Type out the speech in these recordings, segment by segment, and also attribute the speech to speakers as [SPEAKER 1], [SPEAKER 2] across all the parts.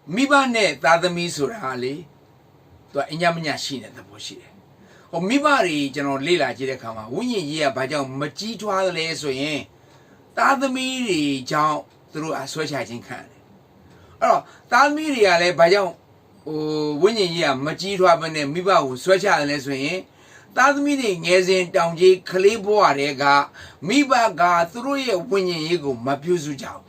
[SPEAKER 1] 미반에 다듬이 소라리 또 이냐미냐 시네 더 보시래. 미바리 저는 리라지래 가마 운이 이야 바정 멋지 좋아하래 소인 다듬이리 장 들어 아소샤진 칸. 다듬이리야 래 바정 운이 이야 멋지 좋아하네 미바우 소샤하래 소인 다듬이리 녜신 땅지 클리보아래가 미바가 들어의 운이 이고 마퓨수자.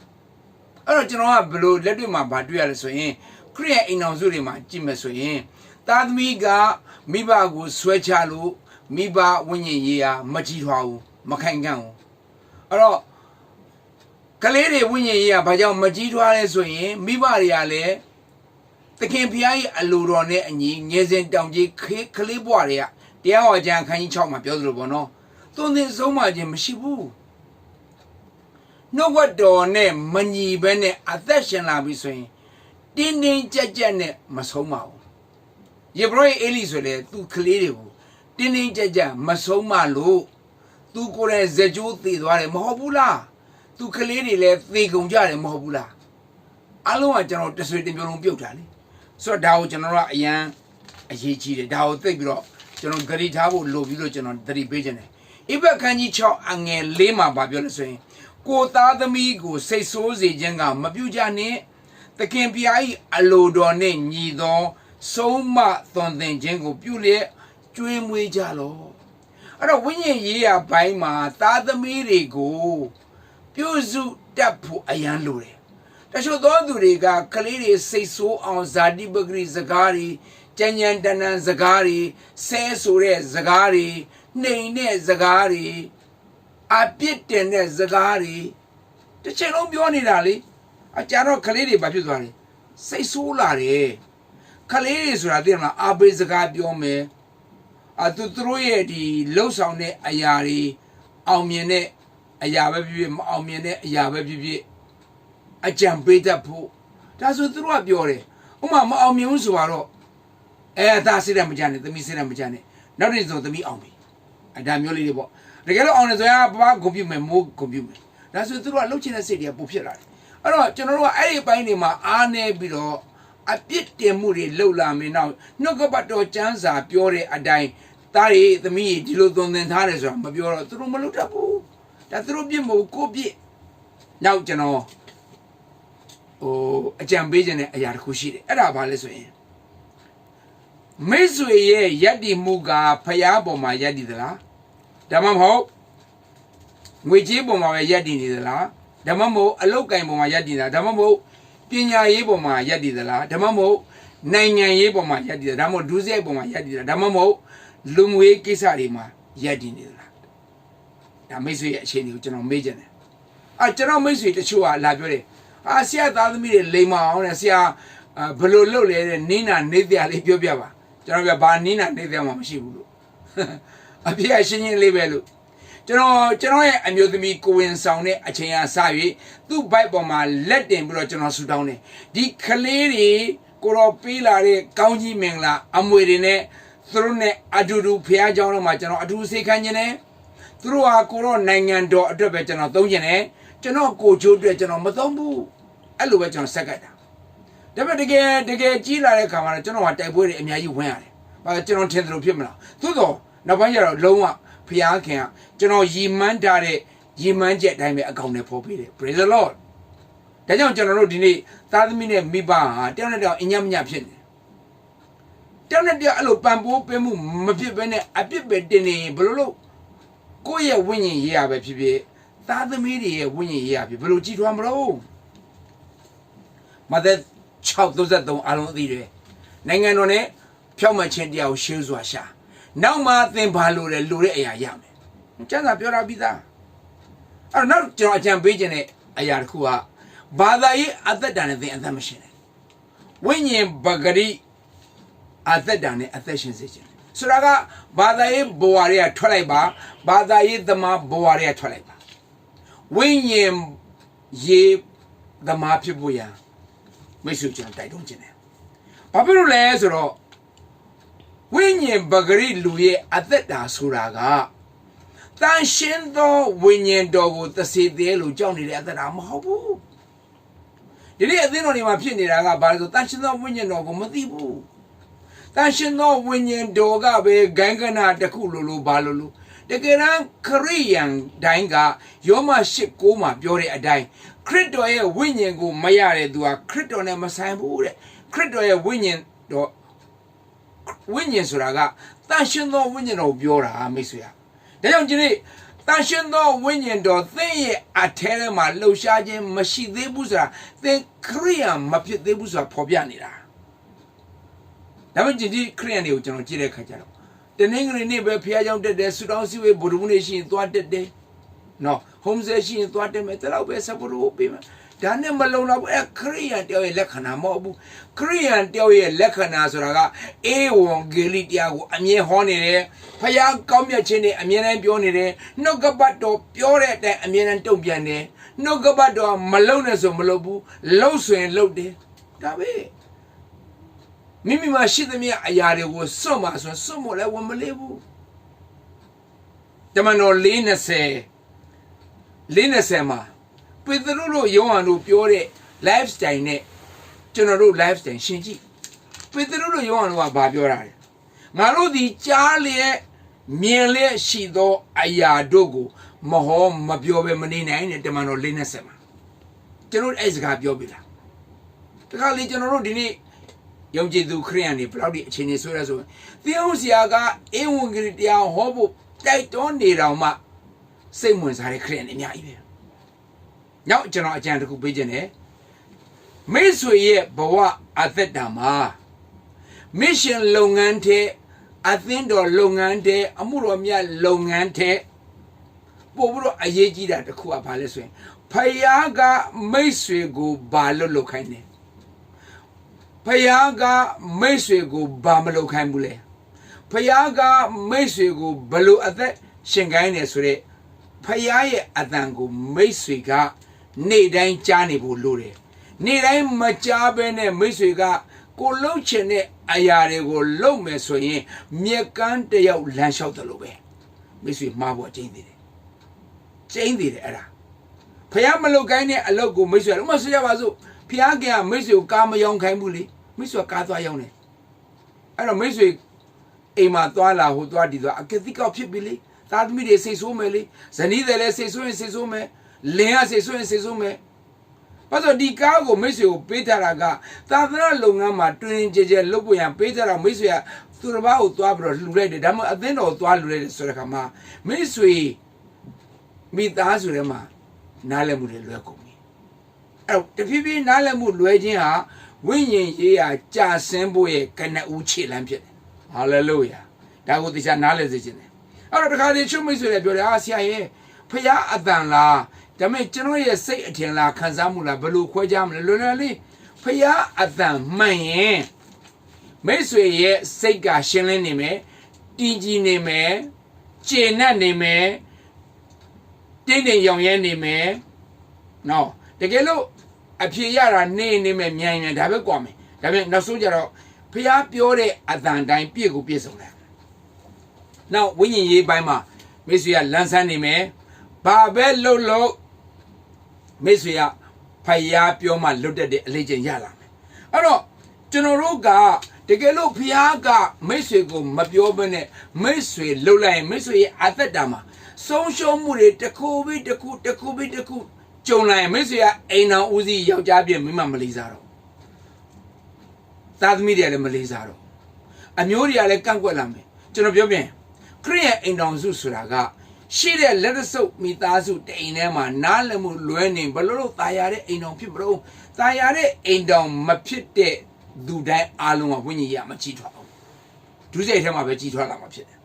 [SPEAKER 1] 저는 별로 레드만 봐도야 소인 그래 이나우소리만 찜매 소인 다드미가 미바고 스웨차로 미바 원예야 마지화우 마칸강우 칼레레 원예야 바장 마지화래 소인 미바리야래 तकिन 알루로네 아니 녜센 땅지 클리보아래야 대화장 칸이 처음만 뼈들어 보노 또는 소마지 마시부 노고도네 머니베네 아다션라비소인 딘딘 짜짜네 마소마오 예브로이 엘리소레 두 클리레고 딘딘 짜짜 마소마로 두 고레 제조 띠도아레 머호불라 두 클리레레 띠공자레 머호불라 알로가 저노တဆွေတင်ပြောလုံးပြုတ်တာလေဆိုတော့ဒါကိုကျွန်တော်ကအရန်အရေးကြီးတယ်ဒါကိုသိပြီးတော့ကျွန်တော်ဂရီထားဖို့လိုပြီးတော့ကျွန်တော်သတိပေးခြင်းတယ်အိဘက်ခန်းကြီး6အငယ်4မှာဗာပြောလို့ဆိုရင်ကိုသားသမီးကိုစိတ်ဆိုးစေခြင်းကမပြုကြနှင့်သခင်ဖျား၏အလိုတော်နှင့်ညီသောဆုံးမသွန်သင်ခြင်းကိုပြုလျက်ကျွေးမွေးကြလော့အဲ့တော့ဝိညာဉ်ရေးရာဘိုင်းမှာသားသမီးတွေကိုပြုစုတတ်ဖို့အရန်လိုတယ်တချို့သောသူတွေကကလေးတွေစိတ်ဆိုးအောင်ဇာတိပဂရိစကားတွေကြံ့ကြံ့တန်တန်စကားတွေဆဲဆိုတဲ့စကားတွေနှိမ်တဲ့စကားတွေအပြစ်တင်တဲ့စကားတွေတစ်ချိန်လုံးပြောနေတာလေအကြတော့ကလေးတွေဘာဖြစ်သွားလဲစိတ်ဆိုးလာတယ်ကလေးတွေဆိုတာသိမလားအဘေးစကားပြောမယ်သူတို့ရဲ့ဒီလှုပ်ဆောင်တဲ့အရာတွေအောင်မြင်တဲ့အရာပဲဖြစ်ဖြစ်မအောင်မြင်တဲ့အရာပဲဖြစ်ဖြစ်အကြံပေးတတ်ဖို့ဒါဆိုသူတို့ကပြောတယ်ဥမာမအောင်မြင်ဘူးဆိုတော့ဒါစိတ်ရမကြနဲ့သမီးစိတ်ရမကြနဲ့နောက်တစ်စုံသမီးအောင်ပြီဒါမျိုးလေးတွေပေါ့တကယ်လို့အောင်နေဆိုရင်ဘာကွန်ပျူတာမိုးကွန်ပျူတာဒါဆိုသူတို့ကလှုပ်ချင်တဲ့စိတ်တွေကပိုဖြစ်လာတယ်အဲ့တော့ကျွန်တော်တို့ကအဲ့ဒီပိုင်းတွေမှာအားနေပြီးတော့အပြစ်တင်မှုတွေလှုပ်လာမင်းနောက်နှုတ်ကပတ်တော်ကျမ်းစာပြောတဲ့အတိုင်းသားတွေသမီးတွေဒီလိုသွန်သင်ထားတယ်ဆိုတာမပြောတော့သူတို့မလုပ်တတ်ဘူးဒါသူတို့ပြစ်မို့ကိုပြစ်နောက်ကျွန်တော်အကြံပေးခြင်းနဲ့အရာတစ်ခုရှိတယ်အဲ့ဒါဘာလဲဆိုရင်မိတ်ဆွေရဲ့ယက်တီမှုကဖျားပေါ်မှာယက်တီသလားဒါမှမဟုတ်ငွေကြေးပေါ်မှာပဲယက်တီနေသလားဒါမှမဟုတ်အလုတ်ကင်ပေါ်မှာယက်တီသလားဒါမှမဟုတ်ပညာရေးပေါ်မှာယက်တီသလားဒါမှမဟုတ်နိုင်ငံရေးပေါ်မှာယက်တီသလားဒါမှမဟုတ်ဒုစရိုက်ပေါ်မှာယက်တီသလားဒါမှမဟုတ်လူမှုရေးကိစ္စတွေမှာယက်တီနေသလားဒါမိတ်ဆွေရဲ့အခြေအနေကိုကျွန်တော်မေးချင်တယ်ကျွန်တော်မိတ်ဆွေတချို့ကလာပြောတယ်ဆရာသားသမီးတွေလိမ်မအောင်နဲ့ဆရာဘယ်လိုလုပ်လဲတဲ့နင်းနာနေတရားလေးပြောပြပါကျွန်တော်ပြဘာနင်းနာနေတရားမှမရှိဘူးလို့အပြည့်အရှင်းရှင်းလေးပဲလို့ကျွန်တော်ရဲ့အမျိုးသမီးကိုဝင်ဆောင်တဲ့အချိန်အားစ၍သူ့ဘိုက်ပေါ်မှာလက်တင်ပြီးတော့ကျွန်တော်ဆူတောင်းတယ်ဒီကလေးတွေကိုတော့ပေးလာတဲ့ကောင်းကြီးမင်္ဂလာအမွေတွေနဲ့သူတို့နဲ့အတူတူဖះเจ้าတော့မှကျွန်တော်အတူစိတ်ခံခြင်းနဲ့သူတို့ဟာကိုတော့နိုင်ငံတော်အတွက်ပဲကျွန်တော်သုံးခြင်းနဲ့ကျွန်တော်ကိုချိုးအတွက်ကျွန်တော်မသုံးဘူးအဲ့လိုပဲကျွန်တော်ဆက်ကတ်တာဒါပေမဲ့တကယ်ကြီးလာတဲ့ခါမှာကျွန်တော်ကတိုက်ပွဲတွေအများကြီးဝင်ရတယ်ဘာကျွန်တော်ထင်တယ်လို့ဖြစ်မလားသို့တော့နောက်ပိုင်းကျတော့လုံးဝဖျားခင်ကကျွန်တော်ရီမန်းထားတဲ့ရီမန်းချက်အတိုင်းပဲအကောင့်နဲ့ဖော်ပေးတယ် Praise the Lord ဒါကြောင့်ကျွန်တော်တို့ဒီနေ့သားသမီးနဲ့မိဘဟာတယောက်နဲ့တယောက်အညံ့မညံ့ဖြစ်နေတယောက်နဲ့တယောက်အဲ့လိုပံပိုးပေးမှုမဖြစ်ဘဲနဲ့အပြစ်ပဲတင်နေရင်ဘယ်လိုလုပ်ကိုယ့်ရဲ့ဝိညာဉ်ရေးရပဲဖြစ်ဖြစ်သားသမီးတွေရဲ့ဝိညာဉ်ရေးရဖြစ်ဘယ်လိုကြည်ထွားမလို့မသက်633အားလုံးသိတယ်နိုင်ငံတော်နဲ့ဖြောက်မှတ်ခြင်းတရားကိုရှင်းစွာရှာနောက်မှသင်ပါလို့လေလိုတဲ့အရာရမယ်ကျမ်းစာပြောတာပြီးသားအဲ့တော့နောက်ကျွန်တော်အကြံပေးခြင်းတဲ့အရာတစ်ခုကဘာသာရေးအသက်တာနဲ့သင်အသက်မရှင်နဲ့ဝိညာဉ်ပဂရိအသက်တာနဲ့အသက်ရှင်စေခြင်းဆိုတာကဘာသာရေးဘဝတွေကထွက်လိုက်ပါဘာသာရေးသမားဘဝတွေကထွက်လိုက်ပါဝိညာဉ်ရေးသမားဖြစ်ဖို့ရန်မိတ်ဆွေကျွန်တော်တိုက်တွန်းခြင်းတယ်ဘာဖြစ်လို့လဲဆိုတော့ဝိညာဉ်ပဂရိလူရဲ့အသက်တာဆိုတာကတန်ရှင်းသောဝိညာဉ်တော်ကိုသစေသေးလို့ကြောက်နေတဲ့အသက်တာမဟုတ်ဘူး ဒီနေ့အသင်းတော်တွေမှာဖြစ်နေတာကဘာလဲဆိုတန်ရှင်သောဝိညာဉ်တော်ကိုမသိဘူးတန်ရှင်သောဝိညာဉ်တော်ကပဲဂိုင်းကနာတစ်ခုလိုဘာလို့တကယ်တမ်းခရိယန်တိုင်းကယောမ8:9မှာပြောတဲ့အတိုင်းခရစ်တော်ရဲ့ဝိညာဉ်ကိုမရတဲ့သူဟာခရစ်တော်နဲ့မဆိုင်ဘူးတဲ့ခရစ်တော်ရဲ့ဝိညာဉ်တော်ဝိညာဉ်ဆိုတာကတန်ရှင်သောဝိညာဉ်တော်ကိုပြောတာမိတ်ဆွေဟာဒါကြောင့်ဒီနေ့တန်ရှင်သောဝိညာဉ်တော်သင်ရဲ့အထဲထဲမှာလှုပ်ရှားခြင်းမရှိသေးဘူးဆိုတာသင်ခရိယန်မဖြစ်သေးဘူးဆိုတာဖော်ပြနေတာဒါပေမဲ့ဒီခရိယန်တွေကိုကျွန်တော်ကြည့်တဲ့အခါကျတော့တနင်္ဂနွေနေ့ပဲဖခင်ကြောင့်တက်တယ်ဆူတောင်းစီဝေးဗုဒ္ဓဘူးနေ့ရှိရင်သွားတက်တယ်နော်ဟုံးစဲရှိရင်သွားတက်မယ်တလောက်ပဲစပရိုးပေးမယ်ဒါနဲ့မလုံတော့ဘူးအဲခရိယန်တယောက်ရဲ့လက္ခဏာမဟုတ်ဘူးခရိယန်တယောက်ရဲ့လက္ခဏာဆိုတာကအေဝံဂေလိတရားကိုအမြဲဟောနေတယ်ဖခင်ကောင်းမြတ်ခြင်းတွေအမြဲတမ်းပြောနေတယ်နှုတ်ကပတ်တော်ပြောတဲ့အတိုင်းအမြဲတမ်းတုံ့ပြန်တယ်နှုတ်ကပတ်တော်မလုံနဲ့ဆိုမလုံဘူးလုံဆိုရင်လုံတယ်ဒါပဲမိမိမှာရှိသမျှအရာတွေကိုစွန့်မှာဆိုစွန့်ဖို့လည်းဝန်မလေးဘူးတမန်တော်4:20မှာပေတရုတို့ယောဟန်တို့ပြောတဲ့ lifestyle နဲ့ကျွန်တော်တို့ lifestyle ရှင်းကြည့်ပေတရုတို့ယောဟန်တို့ကဘာပြောတာလဲငါတို့ဒီကြားလျက်မြင်လျက်ရှိသောအရာတို့ကိုမဟောမပြောဘဲမနေနိုင်တဲ့တမန်တော်4:20မှာကျွန်တော်အဲ့စကားပြောပြီလားတခါလေကျွန်တော်တို့ဒီနေ့ယုံကြည်သူခရိယန်တွေဘယ်လောက်ဒီအခြေအနေဆိုရဆိုသင်ဟုတ်ဆရာကဧဝံဂေလိတရားဟောဖို့တိုက်တွန်းနေတော်မှစိတ်ဝင်စားတဲ့ခရိယန်တွေအများကြီးပဲ။နောက်ကျွန်တော်အကြံတစ်ခုပေးခြင်းနဲ့မိတ်ဆွေရဲ့ဘဝအသက်တာမှာမစ်ရှင်လုပ်ငန်းတဲ့အသင်းတော်လုပ်ငန်းတဲ့အမှုတော်မြတ်လုပ်ငန်းတဲ့ပို့ပြီးတော့အရေးကြီးတာတစ်ခုကဘာလဲဆိုရင်ဖယားကမိတ်ဆွေကိုဘာလုပ်ခိုင်းတယ်ဖယားကမိတ်ဆွေကိုဘာမလုပ်ခိုင်းဘူးလဲဖယားကမိတ်ဆွေကိုဘလို့အသက်ရှင်ခိုင်းတယ်ဆိုတဲ့ဖယားရဲ့အတန်ကိုမိတ်ဆွေကနေ့တိုင်းကြားနေဖို့လိုတယ်နေ့တိုင်းမကြားဘဲနဲ့မိတ်ဆွေကကိုလှုပ်ချင်တဲ့အရာတွေကိုလှုပ်မယ်ဆိုရင်မြက်ကန်းတယောက်လမ်းလျှောက်တယ်လို့ပဲမိတ်ဆွေမှားဖို့ကျင်းသေးတယ်အဲ့ဒါဖယားမလုပ်ခိုင်းတဲ့အလုပ်ကိုမိတ်ဆွေကဥမာဆိုရပါစို့ဖယားကမိတ်ဆွေကိုကားမယောင်းခိုင်းဘူးလေမိတ်ဆွေကားသွားယောင်းတယ်အဲ့တော့မိတ်ဆွေအိမ်မှာသွားလာဟိုသွားဒီသွားအကတိကောက်ဖြစ်ပြီလေသားသမီးတွေစိတ်ဆိုးမယ်လေဇနီးတွေလည်းစိတ်ဆိုးရင်စိတ်ဆိုးမယ်လင်ကစိတ်ဆိုးရင်စိတ်ဆိုးမယ်ဘာလို့ဒီကားကိုမိတ်ဆွေကိုပေးထားတာကသာသနာလုပ်ငန်းမှာတွင်ကြဲကြဲလုပ်ဖို့ရန်ပေးထားတာမိတ်ဆွေကသူတစ်ပါးကိုသွားပြီးတော့လှူလိုက်တယ်ဒါမှမဟုတ်အသင်းတော်ကိုသွားလှူလိုက်တယ်ဆိုတဲ့ခါမှာမိတ်ဆွေမိသားစုထဲမှာနားလည်မှုတွေလွဲကုန်ပြီအဲ့တော့တဖြည်းဖြည်းနားလည်မှုလွဲခြင်းဟာဝိညာဉ်ရေးရာကြာဆင်းဖို့ရဲ့ကနဦးခြေလှမ်းဖြစ်တယ်ဟာလေလုယာဒါကိုတရားနားလည်စေခြင်းတယ်အဲ့တော့တခါတည်းချုံမိတ်ဆွေလည်းပြောတယ်ဆရာရဲ့ဖယားအတန်လားဒါပေမဲ့ကျွန်တော်ရဲ့စိတ်အထင်လားခံစားမှုလားဘယ်လိုခွဲခြားမလဲလွယ်လွယ်လေးဖယားအတန်မှန်ရင်မိတ်ဆွေရဲ့စိတ်ကရှင်းလင်းနေမယ်တည်ကြည်နေမယ်ကျေနပ်နေမယ်တိတ်တိမ်ရောင်ရဲနေမယ်နော်တကယ်လို့အဖြေရတာနေမယ်မြန်ဒါပဲကွာမယ်ဒါပေမဲ့နောက်ဆုံးကြတော့ဖယားပြောတဲ့အတန်တိုင်းပြည့်ကိုပြည့်စုံတယ်နောက်ဝိညာဉ်ရေးပိုင်းမှာမိတ်ဆွေကလန်းဆန်းနေမယ်ဘာပဲလို့မိတ်ဆွေကဖယားပြောမှလွတ်တဲ့အလေးချိန်ရလာမယ်အဲ့တော့ကျွန်တော်တို့ကတကယ်လို့ဖယားကမိတ်ဆွေကိုမပြောဘဲနဲ့မိတ်ဆွေလှုပ်လိုက်ရင်မိတ်ဆွေရဲ့အသက်တာမှာဆုံးရှုံးမှုတွေတစ်ခုပြီးတစ်ခုကြုံလာရင်မိတ်ဆွေကအိမ်တော်ဦးစီးယောက်ျားပြည့်မိမမလေးစားတော့သားသမီးတွေကလည်းမလေးစားတော့အမျိုးတွေကလည်းကန့်ကွက်လာမယ်ကျွန်တော်ပြောပြန်ခရိယန်အိမ်တော်စုဆိုတာကရှိတဲ့လက်တဆုပ်မိသားစုတိမ်ထဲမှာနားလည်မှုလွဲနေဘလို့ตายရတဲ့အိမ်တော်ဖြစ်မလို့ตายရတဲ့အိမ်တော်မဖြစ်တဲ့သူတိုင်းအားလုံးကဝိညာဉ်ရမကြီးထွားဘူးဒုစရိုက်ထဲမှာပဲကြီးထွားလာမှာဖြစ်တယ်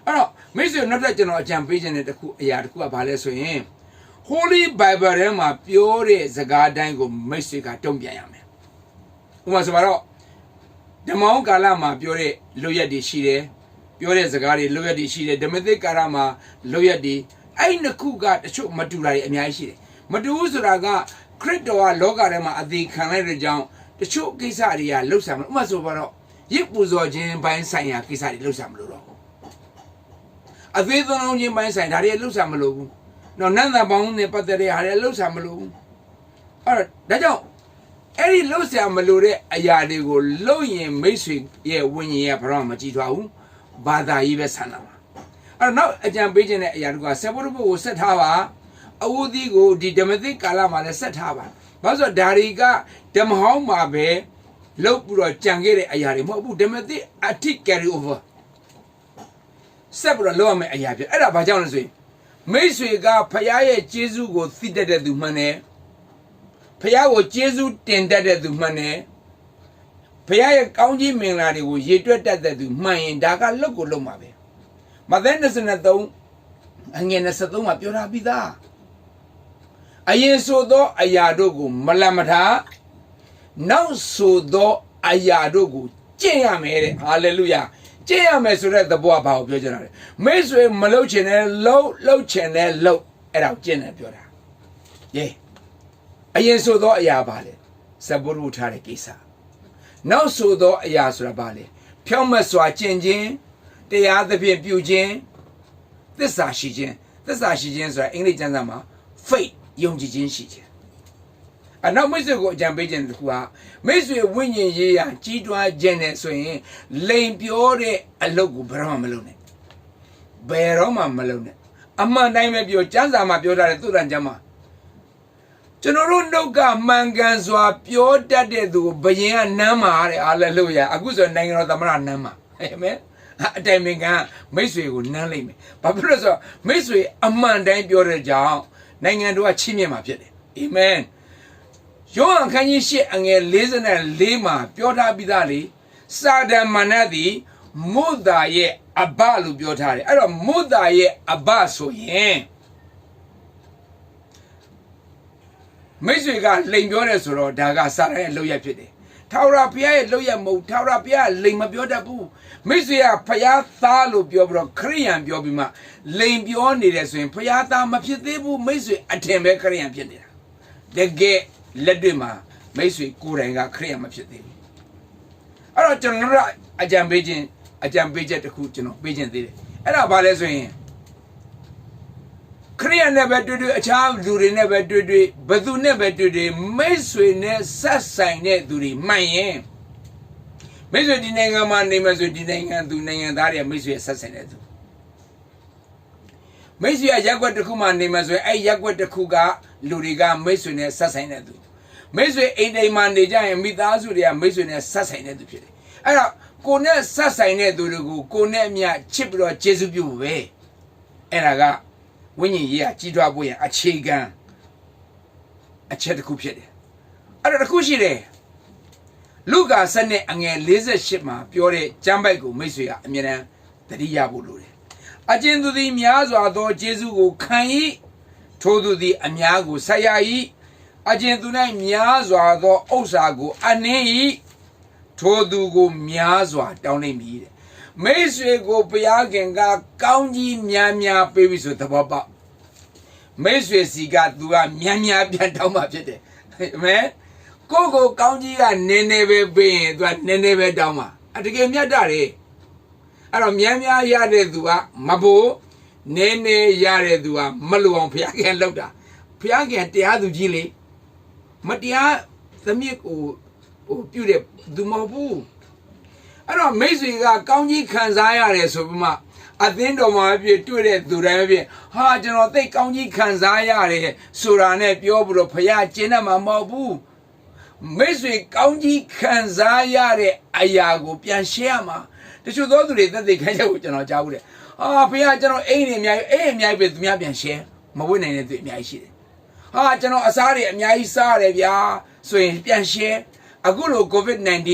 [SPEAKER 1] အဲ့တော့မိတ်ဆွေနောက်ထပ်ကျွန်တော်အကြံပေးခြင်းတဲ့တစ်ခုအရာတစ်ခုကဘာလဲဆိုရင် Holy Bible ထဲမှာပြောတဲ့စကားတိုင်းကိုမိတ်ဆွေကတုံ့ပြန်ရမယ်ဥပမာဆိုတော့ဓမ္မအောင်ကာလမှာပြောတဲ့လွတ်ရက်တွေရှိတယ်ပြောတဲ့စကားတွေလွတ်ရက်တွေရှိတယ်ဓမ္မသစ်ကာလမှာလွတ်ရက်တွေအဲ့နှစ်ခုကတချို့မတူတာတွေအများကြီးရှိတယ်မတူဘူးဆိုတာကခရစ်တော်ကလောကထဲမှာအသေးခံလိုက်တဲ့ကြောင့်တချို့ကိစ္စတွေကလှုပ်ရှားမလို့ဥပမာဆိုတော့ရစ်ပူဇော်ခြင်းပိုင်းဆိုင်ရာကိစ္စတွေလှုပ်ရှားမလို့တော့အသေးသွန်းလုံးခြင်းပိုင်းဆိုင်ဒါတွေလှုပ်ရှားမလို့ဘူးနော်နန္ဒပေါင်းနဲ့ပတ်သက်တဲ့ဟာတွေလှုပ်ရှားမလို့ဘူးအဲ့တော့ဒါကြောင့် အဲ့ဒီလှုပ်ရှားမလို့တဲ့အရာတွေကိုလှုပ်ရင်မိတ်ဆွေရဲ့ဝိညာဉ်ရဲ့ဘရောမကြည့်သွားဘူးဘာသာရေးပဲဆန္ဒပါအဲ့တော့နောက်အကြံပေးခြင်းတဲ့အရာတွေကဆေပုတ္တပုကိုဆက်ထားပါအဝုသီးကိုဒီဓမ္မသစ်ကာလမှာလည်းဆက်ထားပါဘာလို့ဆိုဒါတွေကဓမ္မဟောင်းမှာပဲလှုပ်ပြီးတော့ကြံခဲ့တဲ့အရာတွေမဟုတ်ဘူးဓမ္မသစ်အထိ carry over ဆက်ပြီးတော့လှုပ်ရမယ့်အရာဖြစ်အဲ့ဒါဘာကြောင့်လဲဆိုရင်မိတ်ဆွေကဖခင်ရဲ့ကျေးဇူးကိုသိတတ်တဲ့သူမှန်တယ်ဖခင်ကိုကျေးဇူးတင်တတ်တဲ့သူမှန်တယ်ဖခင်ရဲ့ကောင်းကြီးမင်္ဂလာတွေကိုရေတွက်တတ်တဲ့သူမှန်ရင်ဒါကလှုပ်ကိုလှုပ်မှာပဲမဿဲ23အငယ်23မှာပြောထားပြီးသားအရင်ဆိုသောအရာတို့ကိုမလတ်မထားနောက်ဆိုသောအရာတို့ကိုကျင့်ရမယ်တဲ့ဟာလေလုယာကျင့်ရမယ်ဆိုတဲ့သဘောကဘာကိုပြောချင်တာလဲမိတ်ဆွေမလှုပ်ချင်တဲ့လှုပ်ချင်တဲ့လှုပ်အဲ့ဒါကိုကျင့်တယ်ပြောတာယေအရင်ဆိုသောအရာပါလေစပုရုထားတဲ့ကိစ္စနောက်ဆိုသောအရာဆိုတာပါလေဖြောင့်မတ်စွာကျင့်ခြင်းတရားသဖြင့်ပြုခြင်းသစ္စာရှိခြင်းဆိုတာအင်္ဂလိပ်ကျမ်းစာမှာ faith ယုံကြည်ခြင်းရှိခြင်းအနောက်မိတ်ဆွေကိုအကြံပေးခြင်းတစ်ခုဟာမိတ်ဆွေဝိညာဉ်ရေးရာကြီးတွားခြင်းနဲ့ဆိုရင်လိန်ပြောတဲ့အလုပ်ကိုဘယ်တော့မှမလုပ်နဲ့ဘယ်တော့မှမလုပ်နဲ့အမှန်တိုင်းပဲပြောကျမ်းစာမှာပြောထားတဲ့သုတ္တန်ကျမ်းမှာကျွန်တော်တို့နှုတ်ကမှန်ကန်စွာပြောတတ်တဲ့သူကိုဘယင်ကနမ်းမှာတဲ့ဟာလေလုယာအခုဆိုနိုင်ငံတော်သမ္မတနမ်းမှာအာမင်အတိုင်ပင်ကမိတ်ဆွေကိုနမ်းလိုက်မယ်ဘာဖြစ်လို့ဆိုတော့မိတ်ဆွေအမှန်တိုင်းပြောတဲ့ကြောင့်နိုင်ငံတော်ကချီးမြှင့်မှာဖြစ်တယ်အာမင်ယောဟန်ခန်းကြီး8အငယ်44မှာပြောထားပြီးသားလေစာဒန်မာနသည်မုသာရဲ့အဘလို့ပြောထားတယ်အဲ့တော့မုသာရဲ့အဘဆိုရင်မိတ်ဆွေကလိန်ပြောတယ်ဆိုတော့ဒါကစာဒန်ရဲ့လုပ်ရဖြစ်တယ်ထာဝရဘုရားရဲ့လုပ်ရမဟုတ်ထာဝရဘုရားလိန်မပြောတတ်ဘူးမိတ်ဆွေကဘုရားသားလို့ပြောပြီးတော့ခရိယန်ပြောပြီးမှလိန်ပြောနေတယ်ဆိုရင်ဘုရားသားမဖြစ်သေးဘူးမိတ်ဆွေအထင်ပဲခရိယန်ဖြစ်နေတာတကယ်လက်တွေ့မှာမိတ်ဆွေကိုယ်တိုင်ကခရိယန်မဖြစ်သေးဘူးအဲ့တော့ကျွန်တော်တို့အကြံပေးချက်တစ်ခုကျွန်တော်ပေးခြင်းသေးတယ်အဲ့ဒါဘာလဲဆိုရင်ခရိယန်နဲ့ပဲတွေ့အခြားလူတွေနဲ့ပဲတွေ့ဘသူနဲ့ပဲတွေ့မိတ်ဆွေနဲ့ဆက်ဆိုင်တဲ့သူတွေမှန်ရင်မိတ်ဆွေဒီနိုင်ငံမှာနေမယ်ဆိုဒီနိုင်ငံသူနိုင်ငံသားတွေမိတ်ဆွေဆက်ဆိုင်တဲ့သူမိတ်ဆွေရက်ွက်တစ်ခုမှနေမယ်ဆိုရင်အဲ့ရက်ွက်တစ်ခုကလူတွေကမိတ်ဆွေနဲ့ဆက်ဆိုင်တဲ့သူမိတ်ဆွေအိမ်တိုင်းမှာနေကြရင်မိသားစုတွေကမိတ်ဆွေနဲ့ဆက်ဆိုင်တဲ့သူဖြစ်တယ်အဲ့တော့ကိုနဲ့ဆက်ဆိုင်တဲ့သူတွေကိုကိုနဲ့အမျှချစ်ပြီးတော့ကျေးဇူးပြုပဲအဲ့ဒါကဝိညာဉ်ရေးကကြီးထွားဖို့ရအခြေခံအချက်တစ်ခုဖြစ်တယ်အဲ့တော့တစ်ခုရှိတယ်လူကာစနစ်အငယ်48မှာပြောတဲ့ကျမ်းပိုက်ကိုမိတ်ဆွေကအမြဲတမ်းသတိရဖို့လိုတယ်အကျဉ်သူသည်များစွာသောကျေးဇူးကိုခံ၏ထိုသူသည်အများကိုဆက်ရ၏အကျဉ်သူ၌များစွာသောဥစ္စာကိုအနှင်း၏ထိုသူကိုများစွာတောင်းနေမည်တဲ့မိတ်ဆွေကိုဘုရားခင်ကကောင်းကြီးများများပေးပြီဆိုသဘောပေါက်မိတ်ဆွေစီကသူကများများပြန်တောင်းမှဖြစ်တယ်အာမင်ကိုကောင်းကြီးကနည်းနည်းပဲပေးရင်သူကနည်းနည်းပဲတောင်းမှတကယ်မြတ်တာလေအဲ့တော့များများရတဲ့သူကမဖို့နည်းနည်းရတဲ့သူကမလိုအောင်ဘုရားခင်လောက်တာဘုရားခင်တရားသူကြီးလေမတရားသမီးကိုပြုတဲ့သူမဟုတ်ဘူးအဲ့တော့မိတ်ဆွေကကောင်းကြီးခံစားရတယ်ဆိုပြီးမှအသင်းတော်မှာပြည့်တွေ့တဲ့သူတိုင်းပြည့်ဟာကျွန်တော်သိကောင်းကြီးခံစားရတယ်ဆိုတာနဲ့ပြောပြီးတော့ဘုရားကျင့်တတ်မှာမဟုတ်ဘူးမိတ်ဆွေကောင်းကြီးခံစားရတဲ့အရာကိုပြန်ရှင်းရမှာတချို့သောသူတွေသက်သေခံချက်ကိုကျွန်တော်ကြားဘူးတယ်ဟာဘုရားကျွန်တော်အိမ်နေအများကြီးပဲသူများပြန်ရှင်းမဝိနိုင်တဲ့သူအများကြီးရှိတယ်ဟာကျွန်တော်အစားတွေအများကြီးစားရတယ်ဗျာဆိုရင်ပြန်ရှင်းအခုလို COVID-19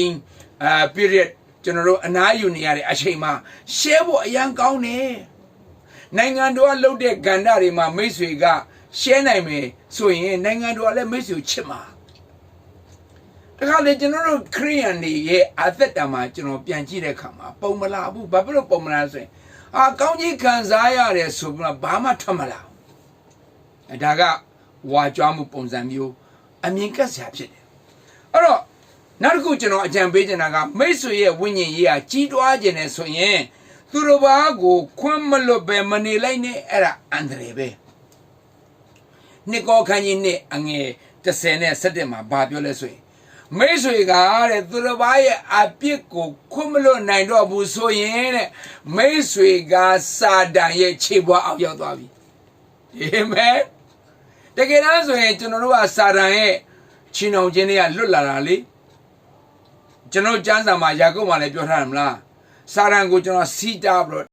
[SPEAKER 1] period ကျွန်တော်တို့အနားယူနေရတဲ့အချိန်မှာရှဲဖို့အရန်ကောင်းတယ်နိုင်ငံတော်ကလှုပ်တဲ့ကဏ္ဍတွေမှာမိတ်ဆွေကရှဲနိုင်မယ်ဆိုရင်နိုင်ငံတော်ကလည်းမိတ်ဆွေချစ်မှာတခါလေကျွန်တော်တို့ခရိယန်တွေရဲ့အသက်တာမှာကျွန်တော်ပြန်ကြည့်တဲ့အခါမှာပုံမလာဘူးဘာဖြစ်လို့ပုံမလာဆိုရင်ကောင်းကြီးခံစားရတယ်ဆိုပြီးတော့ဘာမှထွက်မလာဘူးဒါကဝါကြွားမှုပုံစံမျိုးအမြင်ကက်စရာဖြစ်တယ်အဲ့တော့နောက်တစ်ခုကျွန်တော်အကြံပေးချင်တာကမိတ်ဆွေရဲ့ဝိညာဉ်ရေးဟာကြီးတွားခြင်းနဲ့ဆိုရင်သူတို့ဘာကိုခွင့်မလွတ်ပဲမနေလိုက်နဲ့အဲ့ဒါအန္တရာယ်ပဲနှစ်ကောခန်းကြီးနှစ်အငယ်30နဲ့17မှာဘာပြောလဲဆိုရင် မိတ်ဆွေကတဲ့သူတစ်ပါးရဲ့အပြစ်ကိုခွင့်မလွတ်နိုင်တော့ဘူးဆိုရင်တဲ့မိတ်ဆွေကစာတန်ရဲ့ခြေပွားအောင်ရောက်သွားပြီအာမင်တကယ်တမ်းဆိုရင်ကျွန်တော်တို့ကစာတန်ရဲ့ချီနှောင်ခြင်းတွေကလွတ်လာတာလေကျွန်တော်ကျမ်းစာမှာယာကုပ်မှာလည်းပြောထားတယ်မလားစာတန်ကိုကျွန်တော်စီးတာပြီးတော့